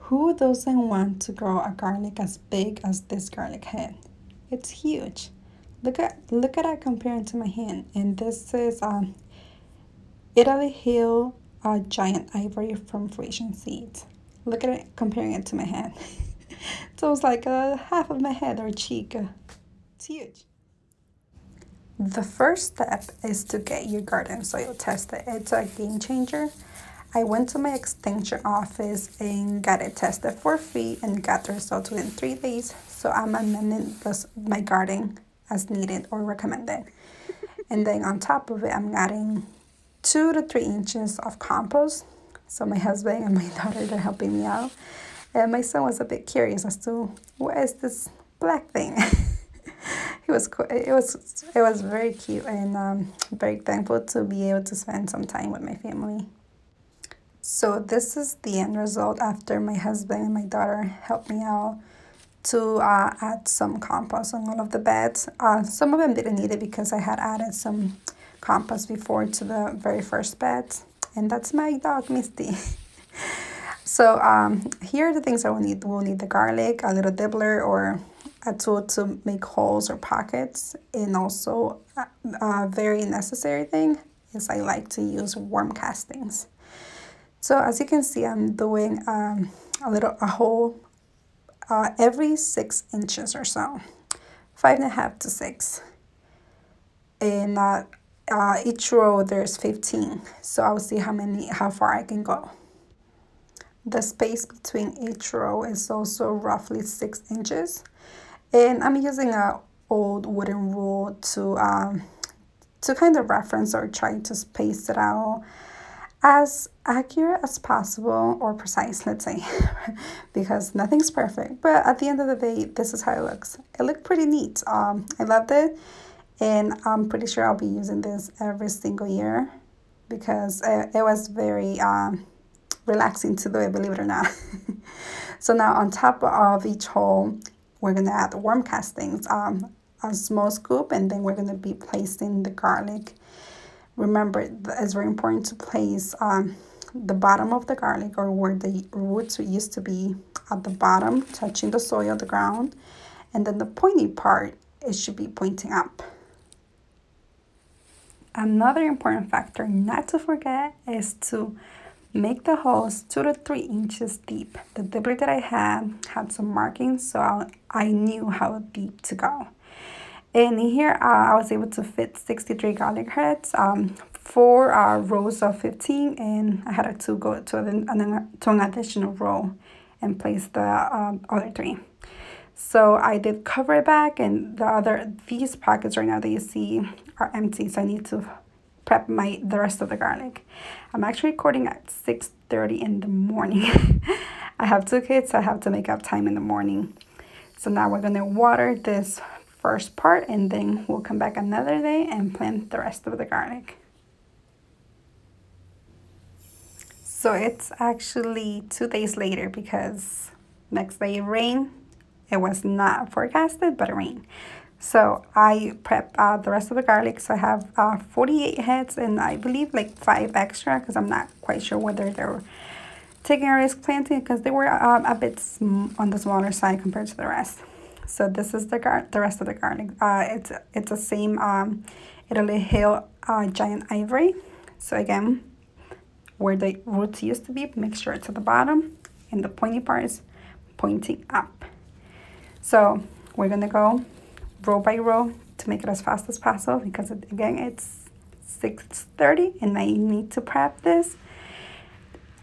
Who doesn't want to grow a garlic as big as this garlic head? It's huge. Look at it comparing to my hand. And this is Italy Hill giant ivory from Frisian seeds. Look at it comparing it to my hand. So it's like half of my head or cheek. It's huge. The first step is to get your garden soil tested. It's a game changer. I went to my extension office and got it tested for free and got the results within 3 days. So I'm amending my garden as needed or recommended. And then on top of it, I'm adding 2 to 3 inches of compost. So my husband and my daughter, they're helping me out. And my son was a bit curious as to what is this black thing. It was very cute, and very thankful to be able to spend some time with my family. So this is the end result after my husband and my daughter helped me out to add some compost on all of the beds. Some of them didn't need it because I had added some compost before to the very first beds. And that's my dog, Misty. So here are the things that we'll need. We'll need the garlic, a little dibbler or a tool to make holes or pockets. And also a very necessary thing is I like to use worm castings. So as you can see, I'm doing a hole every 6 inches or so, 5.5 to 6. And each row there's 15. So I'll see how far I can go. The space between each row is also roughly 6 inches. And I'm using a old wooden rule to kind of reference or try to space it out as accurate as possible, or precise, let's say, because nothing's perfect. But at the end of the day, this is how it looks. It looked pretty neat. I loved it, and I'm pretty sure I'll be using this every single year because it was very relaxing to do it, believe it or not. So now on top of each hole, we're gonna add worm castings, a small scoop, and then we're gonna be placing the garlic. Remember, it's very important to place the bottom of the garlic, or where the roots used to be, at the bottom, touching the soil, the ground. And then the pointy part, it should be pointing up. Another important factor not to forget is to make the holes 2 to 3 inches deep. The dibbler that I had some markings, so I knew how deep to go. And here I was able to fit 63 garlic heads, 4 rows of 15, and I had to go to an additional row and place the other 3. So I did cover it back, and these pockets right now that you see are empty, so I need to prep the rest of the garlic. I'm actually recording at 6:30 in the morning. I have 2 kids, so I have to make up time in the morning. So now we're gonna water this first part, and then we'll come back another day and plant the rest of the garlic. So it's actually 2 days later because next day rain. It was not forecasted, but it rained. So I prep the rest of the garlic. So I have 48 heads, and I believe like 5 extra because I'm not quite sure whether they're taking a risk planting because they were a bit on the smaller side compared to the rest. So this is the rest of the garlic. It's the same Italy Hill giant ivory. So again, where the roots used to be, make sure it's at the bottom, and the pointy part is pointing up. So we're gonna go row by row to make it as fast as possible because again it's 6:30 and I need to prep this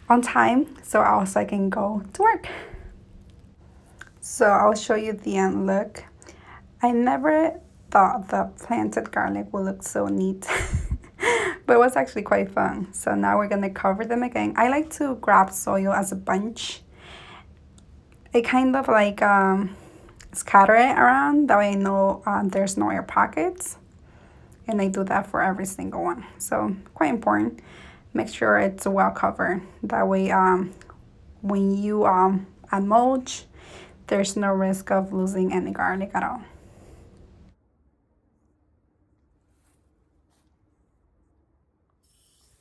on time so also I can go to work. So I'll show you the end look. I never thought the planted garlic would look so neat, but it was actually quite fun. So now we're gonna cover them again. I like to grab soil as a bunch. It kind of like scatter it around, that way I know there's no air pockets, and I do that for every single one. So quite important, make sure it's well covered, that way when you add mulch, there's no risk of losing any garlic at all.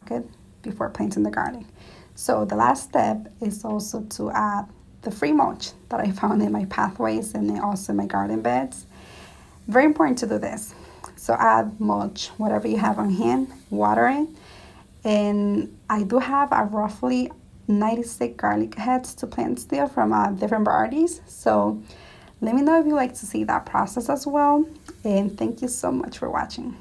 Good, before planting the garlic. So the last step is also to add the free mulch that I found in my pathways and then also in my garden beds. Very important to do this. So add mulch, whatever you have on hand, water it. And I do have a roughly 96 garlic heads to plant still from different varieties. So let me know if you like to see that process as well. And thank you so much for watching.